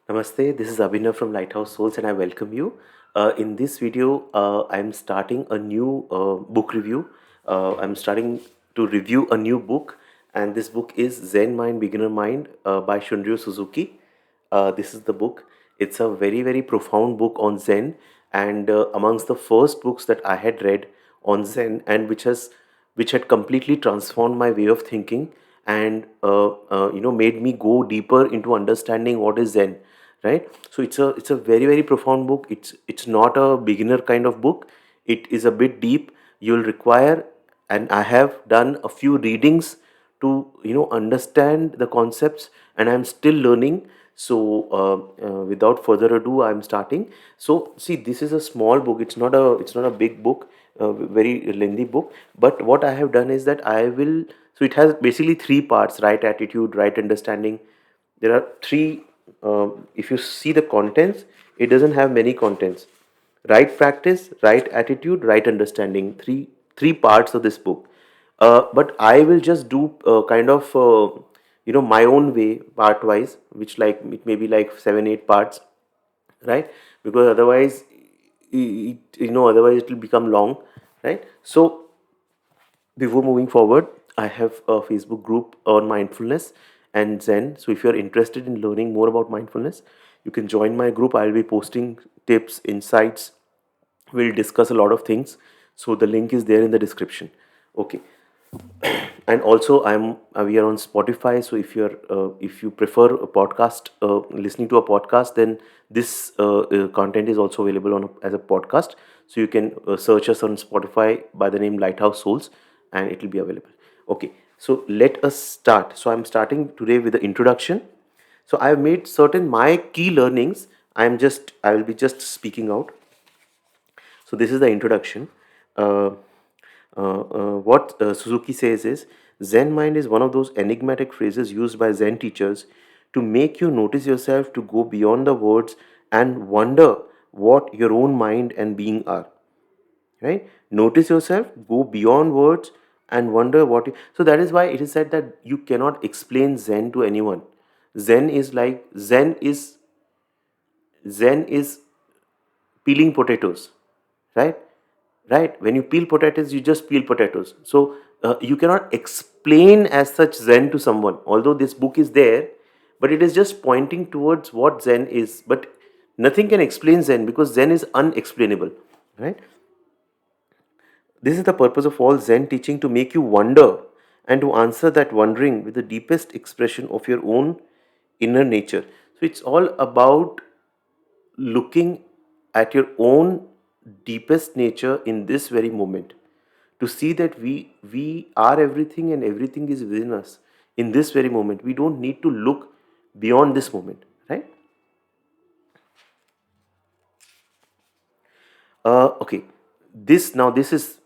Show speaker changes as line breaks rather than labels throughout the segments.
Namaste, this is Abhinav from Lighthouse Souls, and I welcome you. In this video, I'm starting a new book review. I'm starting to review a new book, and this book is Zen Mind, Beginner Mind by Shunryu Suzuki. This is the book. It's a very, very profound book on Zen, and amongst the first books that I had read on Zen, and which had completely transformed my way of thinking and made me go deeper into understanding what is Zen, right? So it's a very, very profound book. It's not a beginner kind of book. It is a bit deep. You'll require, and I have done a few readings to understand the concepts, and I'm still learning. So without further ado, I'm starting. So see, this is a small book. It's not a big book, very lengthy book. But what I have done is that I will. So it has basically three parts: right attitude, right understanding. There are three. If you see the contents, it doesn't have many contents. Right practice, right attitude, right understanding. Three parts of this book. But I will just do kind of my own way, part wise, which like it may be like 7 8 parts, right? Because otherwise it will become long, right? So before moving forward, I have a Facebook group on mindfulness and Zen. So if you're interested in learning more about mindfulness, you can join my group. I'll be posting tips, insights. We'll discuss a lot of things. So the link is there in the description. Okay. And also we are on Spotify. So if you prefer a podcast, listening to a podcast, then this content is also available as a podcast. So you can search us on Spotify by the name Lighthouse Souls, and it will be available. Okay, so let us start. So I'm starting today with the introduction. So I've made certain my key learnings. I will be just speaking out. So this is the introduction. Uh, what Suzuki says is, Zen mind is one of those enigmatic phrases used by Zen teachers to make you notice yourself, to go beyond the words and wonder what your own mind and being are. Right? Notice yourself, go beyond words and wonder what. So that is why it is said that you cannot explain Zen to anyone. Zen is peeling potatoes, right? Right, when you peel potatoes, you just peel potatoes. So you cannot explain as such Zen to someone, although this book is there, but it is just pointing towards what Zen is. But nothing can explain Zen because Zen is unexplainable, right? This is the purpose of all Zen teaching, to make you wonder and to answer that wondering with the deepest expression of your own inner nature. So it's all about looking at your own deepest nature in this very moment, to see that we are everything and everything is within us in this very moment. We don't need to look beyond this moment, right? Okay, this is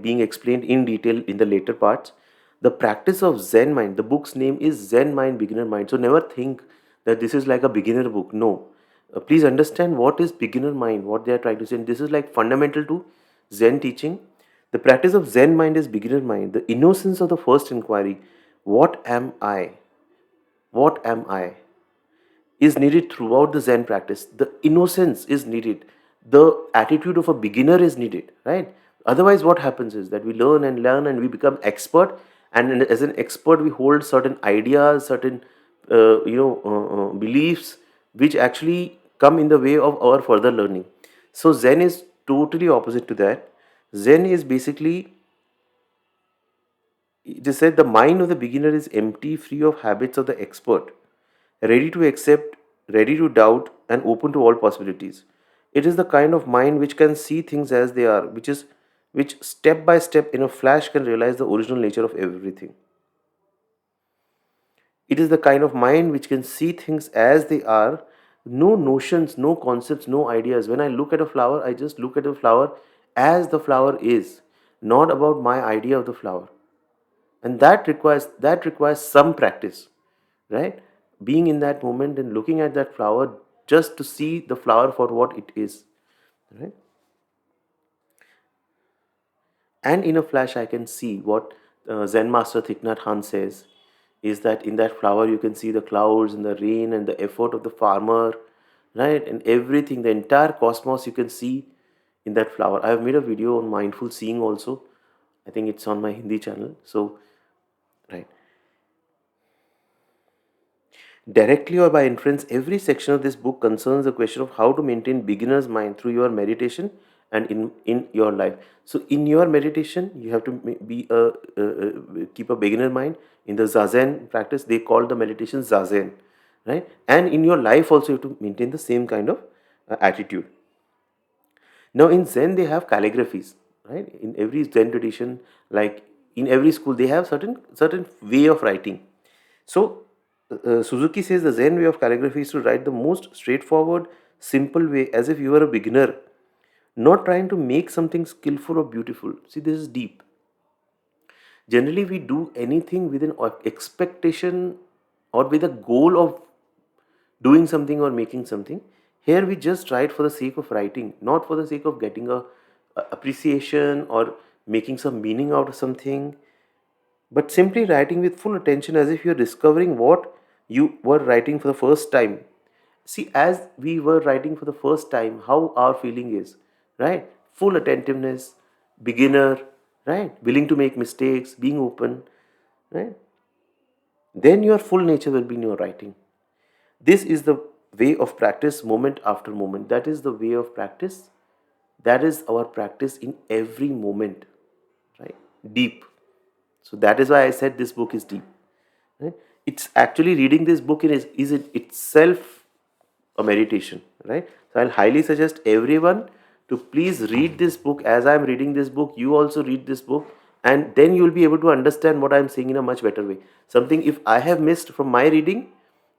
being explained in detail in the later parts. The practice of Zen mind. The book's name is Zen Mind, Beginner Mind. So never think that this is like a beginner book. No, please understand what is beginner mind. What they are trying to say. And this is like fundamental to Zen teaching. The practice of Zen mind is beginner mind. The innocence of the first inquiry. What am I? What am I? Is needed throughout the Zen practice. The innocence is needed. The attitude of a beginner is needed, right? Otherwise, what happens is that we learn and we become expert. And as an expert, we hold certain ideas, certain beliefs, which actually come in the way of our further learning. So Zen is totally opposite to that. Zen is basically, it is said, the mind of the beginner is empty, free of habits of the expert, ready to accept, ready to doubt, and open to all possibilities. It is the kind of mind which can see things as they are, which step by step in a flash can realize the original nature of everything. It is the kind of mind which can see things as they are, no notions, no concepts, no ideas. When I look at a flower, I just look at the flower as the flower is, not about my idea of the flower. And that requires some practice, right? Being in that moment and looking at that flower just to see the flower for what it is, right? And in a flash, I can see what Zen master Thich Nhat Hanh says. is that in that flower you can see the clouds and the rain and the effort of the farmer, right? And everything, the entire cosmos you can see in that flower. I have made a video on mindful seeing also. I think it's on my Hindi channel. So, right. Directly or by inference, every section of this book concerns the question of how to maintain beginner's mind through your meditation and in your life. So, in your meditation, you have to keep a beginner mind. In the Zazen practice, they call the meditation Zazen, right? And in your life also, you have to maintain the same kind of attitude. Now in Zen they have calligraphies, right? In every Zen tradition, like in every school, they have certain way of writing. So Suzuki says the Zen way of calligraphy is to write the most straightforward, simple way, as if you were a beginner, not trying to make something skillful or beautiful. See, this is deep. Generally, we do anything with an expectation or with a goal of doing something or making something. Here we just write for the sake of writing, not for the sake of getting a appreciation or making some meaning out of something, but simply writing with full attention as if you're discovering what you were writing for the first time. See, as we were writing for the first time, how our feeling is, right? Full attentiveness, beginner, right? Willing to make mistakes, being open, right? Then your full nature will be in your writing. This is the way of practice moment after moment. That is the way of practice. That is our practice in every moment, right? Deep. So that is why I said this book is deep. Right? It's actually reading this book is it itself a meditation, right? So I'll highly suggest everyone to please read this book as I'm reading this book. You also read this book, and then you'll be able to understand what I'm saying in a much better way. Something if I have missed from my reading,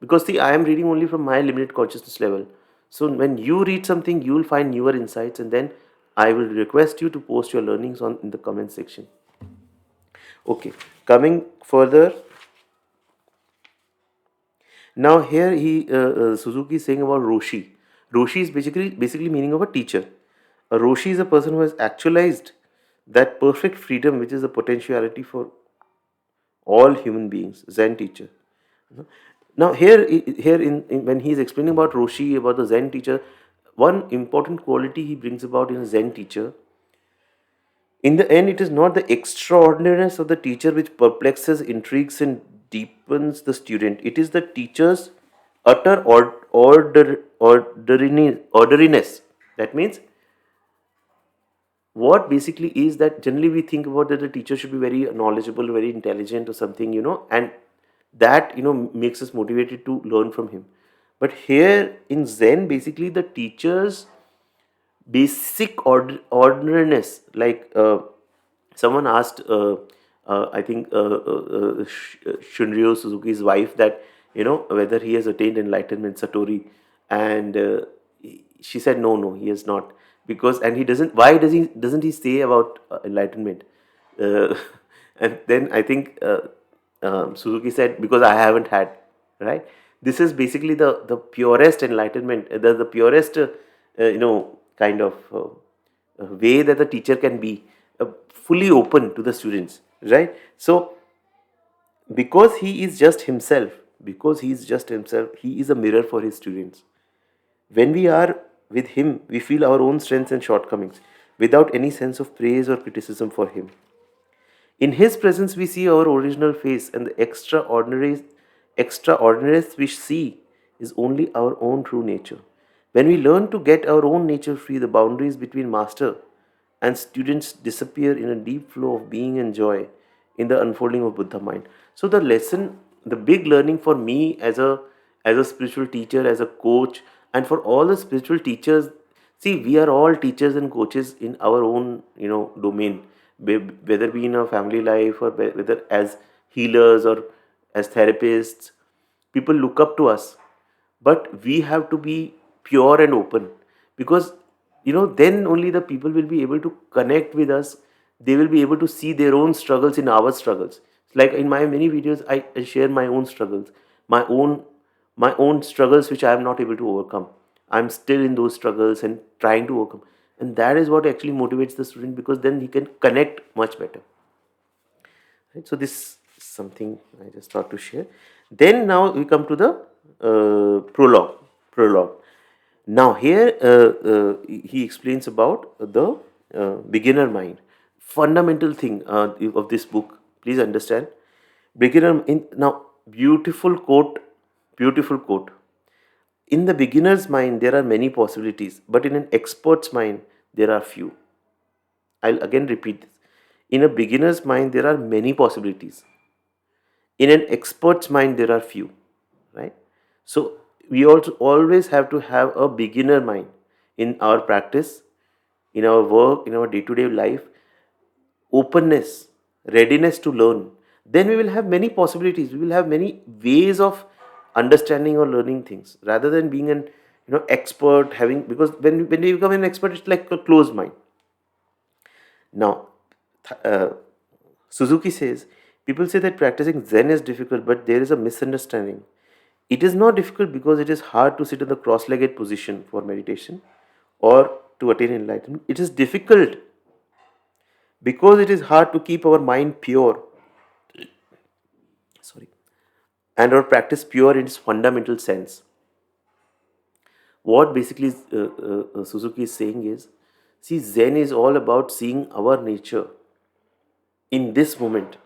because see, I am reading only from my limited consciousness level. So when you read something, you will find newer insights, and then I will request you to post your learnings on in the comment section. Okay, coming further. Now here Suzuki is saying about Roshi. Roshi is basically meaning of a teacher. A Roshi is a person who has actualized that perfect freedom which is a potentiality for all human beings. Zen teacher. Now here when he is explaining about Roshi, about the Zen teacher, one important quality he brings about in a Zen teacher. In the end, it is not the extraordinariness of the teacher which perplexes, intrigues, and deepens the student. It is the teacher's utter ordinariness. That means what basically is that generally we think about that the teacher should be very knowledgeable, very intelligent or something, and that makes us motivated to learn from him. But here in Zen, basically the teacher's basic ordinariness, like someone asked I think Shunryo Suzuki's wife that whether he has attained enlightenment, Satori, and she said no, he has not, because and he doesn't, why doesn't he say about enlightenment, uh, and then I think Suzuki said because I haven't had, right? This is basically the purest enlightenment, the purest kind of way that the teacher can be fully open to the students, right? So because he is just himself, he is a mirror for his students. When we are with him, we feel our own strengths and shortcomings without any sense of praise or criticism for him. In his presence, we see our original face, and the extraordinariness we see is only our own true nature. When we learn to get our own nature free, the boundaries between master and students disappear in a deep flow of being and joy in the unfolding of Buddha mind. So the lesson, the big learning for me as a spiritual teacher, as a coach, and for all the spiritual teachers, see, we are all teachers and coaches in our own domain, whether be in our family life or whether as healers or as therapists. People look up to us, but we have to be pure and open, because then only the people will be able to connect with us. They will be able to see their own struggles in our struggles. Like in my many videos, I share my own struggles, my own struggles which I am not able to overcome. I'm still in those struggles and trying to overcome, and that is what actually motivates the student, because then he can connect much better, right? So this something I just thought to share. Then now we come to the prologue. Prologue. Now here he explains about the beginner mind. Fundamental thing of this book. Please understand. Beginner in now beautiful quote. Beautiful quote. In the beginner's mind, there are many possibilities, but in an expert's mind, there are few. I'll again repeat this. In a beginner's mind, there are many possibilities. In an expert's mind, there are few, right? So we also always have to have a beginner mind in our practice, in our work, in our day-to-day life, openness, readiness to learn. Then we will have many possibilities. We will have many ways of understanding or learning things rather than being an expert having, because when you become an expert, it's like a closed mind. Now, uh, Suzuki says, people say that practicing Zen is difficult, but there is a misunderstanding. It is not difficult because it is hard to sit in the cross legged position for meditation or to attain enlightenment. It is difficult because it is hard to keep our mind pure, sorry, and our practice pure in its fundamental sense. What basically Suzuki is saying is, see, Zen is all about seeing our nature in this moment,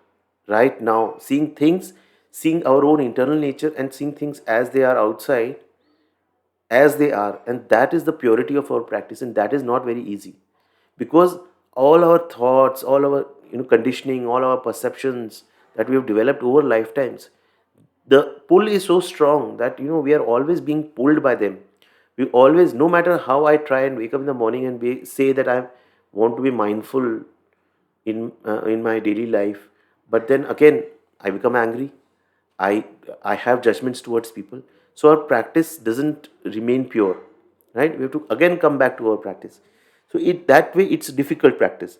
right now, seeing things, seeing our own internal nature and seeing things as they are outside, as they are. And that is the purity of our practice, and that is not very easy because all our thoughts, all our conditioning, all our perceptions that we have developed over lifetimes, the pull is so strong that we are always being pulled by them. We always, no matter how I try and wake up in the morning and say that I want to be mindful in my daily life, but then again I become angry. I i have judgments towards people, so our practice doesn't remain pure, right? We have to again come back to our practice. So it that way it's difficult practice.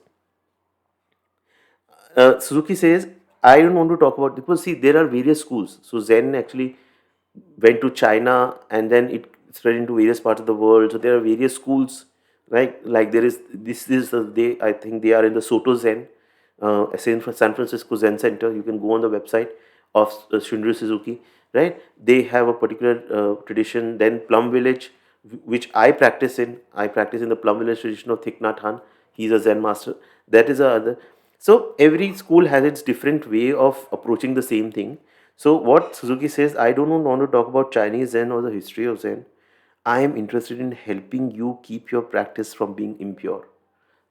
Suzuki says, I don't want to talk about, because see, there are various schools. So Zen actually went to China and then it spread into various parts of the world. So there are various schools, right? Like there is this is the they I think they are in the Soto Zen, San Francisco Zen Center. You can go on the website of Shunryu Suzuki, right? They have a particular tradition. Then Plum Village, which I practice in. I practice in the Plum Village tradition of Thich Nhat Hanh. He's a Zen master. That is a other. So every school has its different way of approaching the same thing. So what Suzuki says, I don't want to talk about Chinese Zen or the history of Zen. I am interested in helping you keep your practice from being impure.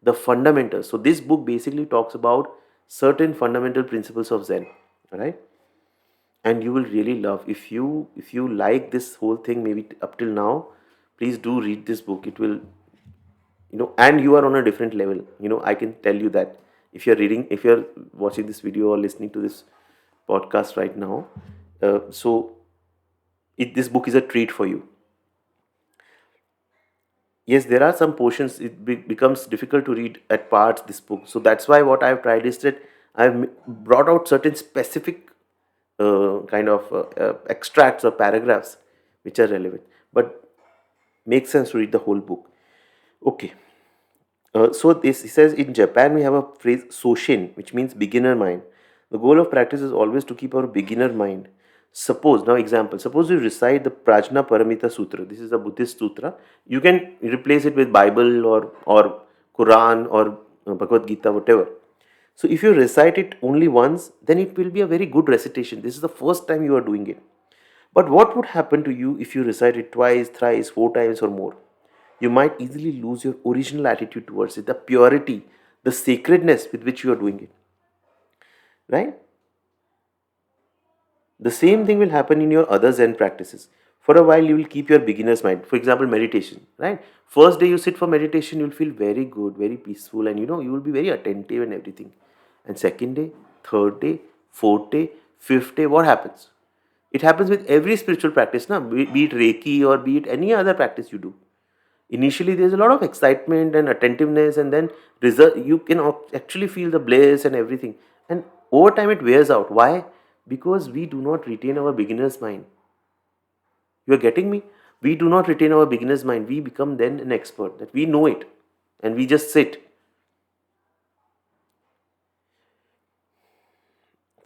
The fundamentals. So this book basically talks about certain fundamental principles of Zen, right? And you will really love, if you like this whole thing maybe up till now, please do read this book. It will, and you are on a different level. I can tell you that if you're watching this video or listening to this podcast right now, so this book is a treat for you. Yes, there are some portions it becomes difficult to read at parts this book. So that's why what I've tried is that brought out certain specific kind of extracts or paragraphs which are relevant, but makes sense to read the whole book. Okay. So this he says, in Japan we have a phrase soshin, which means beginner mind. The goal of practice is always to keep our beginner mind. Suppose, now example, suppose you recite the Prajna Paramita Sutra. This is a Buddhist sutra. You can replace it with Bible or Quran or Bhagavad Gita, whatever. So if you recite it only once, then it will be a very good recitation. This is the first time you are doing it. But what would happen to you if you recite it twice, thrice, four times or more? You might easily lose your original attitude towards it, the purity, the sacredness with which you are doing it. Right? The same thing will happen in your other Zen practices. For a while, you will keep your beginner's mind. For example, meditation. Right? First day you sit for meditation, you'll feel very good, very peaceful, and you will be very attentive and everything. And second day, third day, fourth day, fifth day, what happens? It happens with every spiritual practice, na? Be it Reiki or be it any other practice you do. Initially there's a lot of excitement and attentiveness, and then you can actually feel the bliss and everything, and over time it wears out. Why? Because we do not retain our beginner's mind. You are getting me? We do not retain our beginner's mind. We become then an expert, that we know it and we just sit.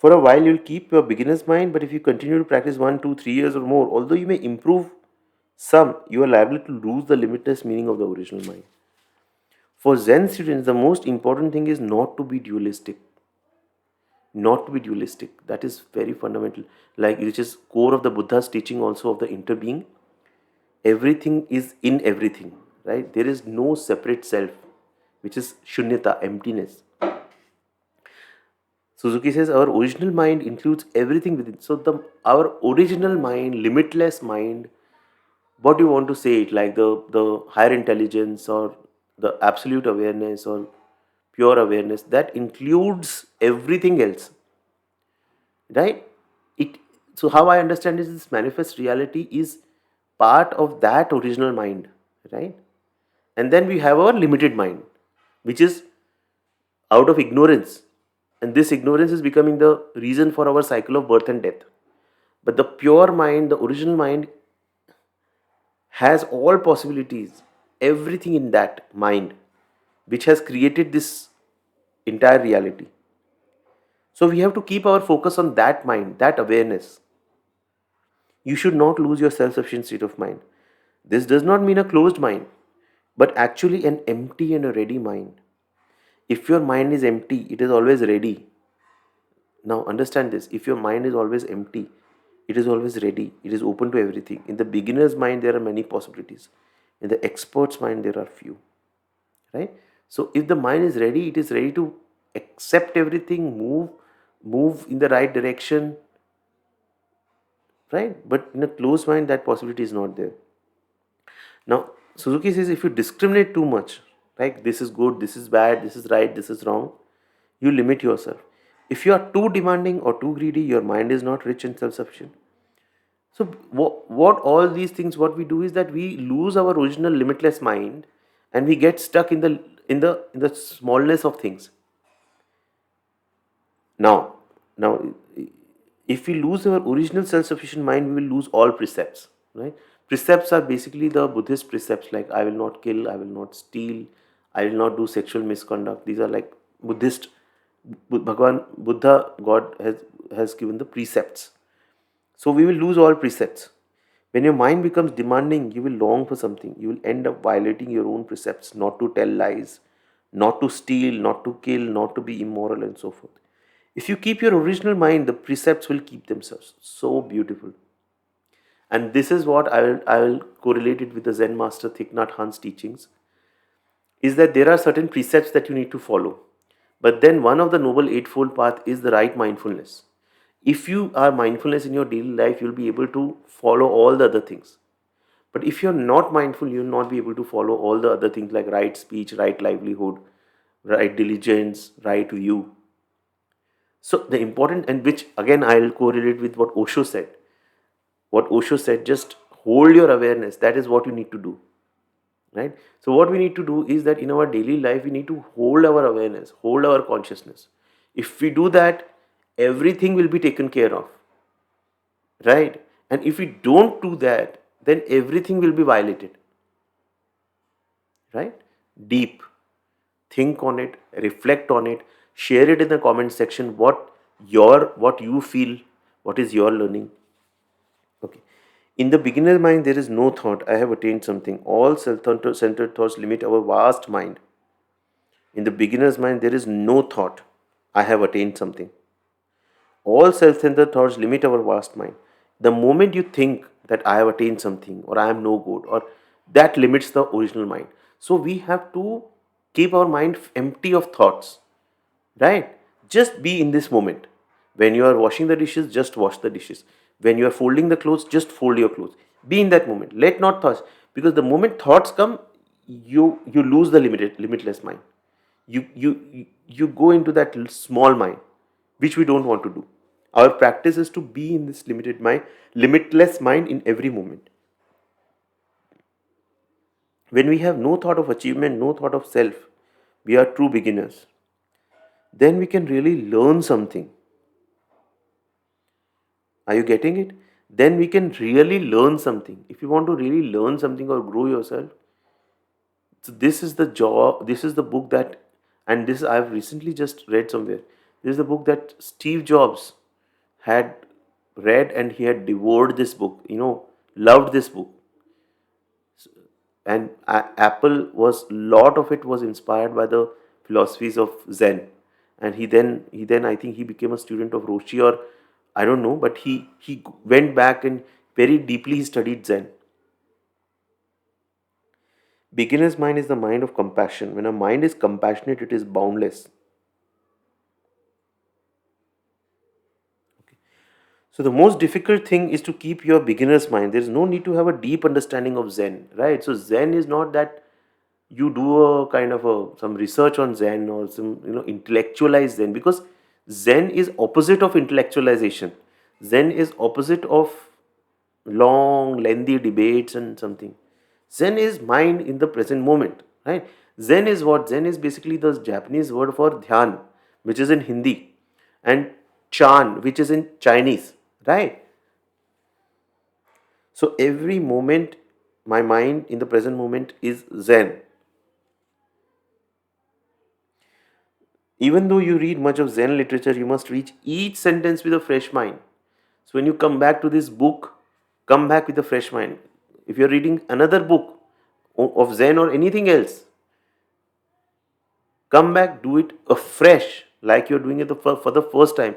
For a while, you'll keep your beginner's mind, but if you continue to practice 1, 2, 3 years or more, although you may improve some, you are liable to lose the limitless meaning of the original mind. For Zen students, the most important thing is not to be dualistic. Not to be dualistic. That is very fundamental. Like, which is core of the Buddha's teaching also of the interbeing. Everything is in everything, right? There is no separate self, which is shunyata, emptiness. Suzuki says our original mind includes everything within. So the our original mind, limitless mind, what do you want to say it, like the higher intelligence or the absolute awareness or pure awareness, that includes everything else, right? It so how I understand is this manifest reality is part of that original mind, right? And then we have our limited mind, which is out of ignorance, and this ignorance is becoming the reason for our cycle of birth and death. But the pure mind, the original mind, has all possibilities, everything in that mind, which has created this entire reality. So we have to keep our focus on that mind, that awareness. You should not lose your self sufficient state of mind. This does not mean a closed mind, but actually an empty and a ready mind. If your mind is empty, it is always ready. Now understand this, if your mind is always empty, it is always ready, it is open to everything. In the beginner's mind, there are many possibilities. In the expert's mind, there are few. Right? So if the mind is ready, it is ready to accept everything, move in the right direction, right? But in a closed mind, that possibility is not there. Now, Suzuki says if you discriminate too much, like this is good, this is bad, this is right, this is wrong, you limit yourself. If you are too demanding or too greedy, your mind is not rich and self-sufficient. So what all these things, what we do is that we lose our original limitless mind, and we get stuck in the smallness of things. Now, if we lose our original self-sufficient mind, we will lose all precepts, right? Precepts are basically the Buddhist precepts, like I will not kill, I will not steal, I will not do sexual misconduct. These are like Buddhist. Bhagwan Buddha, God has given the precepts. So we will lose all precepts. When your mind becomes demanding, you will long for something. You will end up violating your own precepts, not to tell lies, not to steal, not to kill, not to be immoral, and so forth. If you keep your original mind, the precepts will keep themselves. So beautiful. And this is what I will correlate it with the Zen master Thich Nhat Hanh's teachings, is that there are certain precepts that you need to follow. But then one of the noble eightfold path is the right mindfulness. If you are mindfulness in your daily life, you'll be able to follow all the other things. But if you're not mindful, you'll not be able to follow all the other things like right speech, right livelihood, right diligence, right view. So the important, and which again I'll correlate with what Osho said. What Osho said, just hold your awareness. That is what you need to do. Right? So what we need to do is that in our daily life, we need to hold our awareness, hold our consciousness. If we do that, everything will be taken care of. Right? And if we don't do that, then everything will be violated. Right? Deep. Think on it, reflect on it, share it in the comment section, what you feel, what is your learning. Okay. In the beginner mind, there is no thought, I have attained something. All self-centered thoughts limit our vast mind. In the beginner's mind, there is no thought, I have attained something. All self-centered thoughts limit our vast mind. The moment you think that I have attained something, or I am no good, or that limits the original mind. So we have to keep our mind empty of thoughts, right? Just be in this moment. When you are washing the dishes, just wash the dishes. When you are folding the clothes, just fold your clothes. Be in that moment. Let not thoughts, because the moment thoughts come, you lose the limitless mind. You go into that small mind, which we don't want to do. Our practice is to be in this limitless mind in every moment. When we have no thought of achievement, no thought of self, we are true beginners. Then we can really learn something. Are you getting it? Then we can really learn something. If you want to really learn something or grow yourself, so this is the job, this is the book that, and this I've recently just read somewhere. This is the book that Steve Jobs had read, and he had devoured this book, loved this book. And Apple was, lot of it was inspired by the philosophies of Zen. And he then I think he became a student of Roshi, or I don't know, but he went back and very deeply he studied Zen. Beginner's mind is the mind of compassion. When a mind is compassionate, it is boundless. So the most difficult thing is to keep your beginner's mind. There is no need to have a deep understanding of Zen, right? So Zen is not that you do a kind of some research on Zen, or some intellectualize Zen, because Zen is opposite of intellectualization. Zen is opposite of long lengthy debates and something. Zen is mind in the present moment, right? Zen is what? Zen is basically the Japanese word for dhyan, which is in Hindi, and chan, which is in Chinese, right? So every moment, my mind in the present moment is Zen. Even though you read much of Zen literature, you must reach each sentence with a fresh mind. So when you come back to this book, come back with a fresh mind. If you're reading another book of Zen or anything else, come back, do it afresh, like you're doing it for the first time.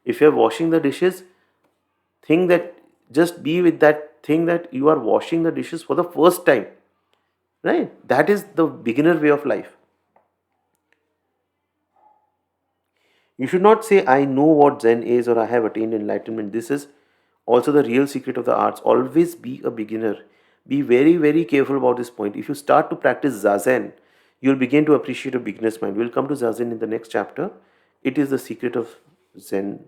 If you're washing the dishes, think that, just be with that thing that you are washing the dishes for the first time, right? That is the beginner way of life. You should not say, I know what Zen is, or I have attained enlightenment. This is also the real secret of the arts. Always be a beginner. Be very, very careful about this point. If you start to practice Zazen, you'll begin to appreciate a beginner's mind. We'll come to Zazen in the next chapter. It is the secret of Zen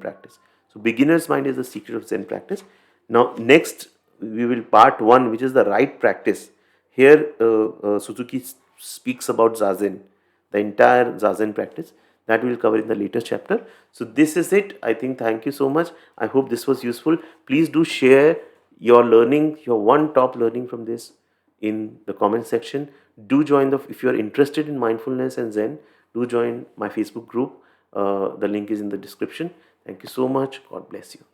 practice. So beginner's mind is the secret of Zen practice. Now, next we will part 1, which is the right practice. Here, Suzuki speaks about Zazen, the entire Zazen practice. That we will cover in the later chapter. So this is it. I think, thank you so much. I hope this was useful. Please do share your learning, your one top learning from this, in the comment section. Do join if you are interested in mindfulness and Zen, do join my Facebook group. The link is in the description. Thank you so much. God bless you.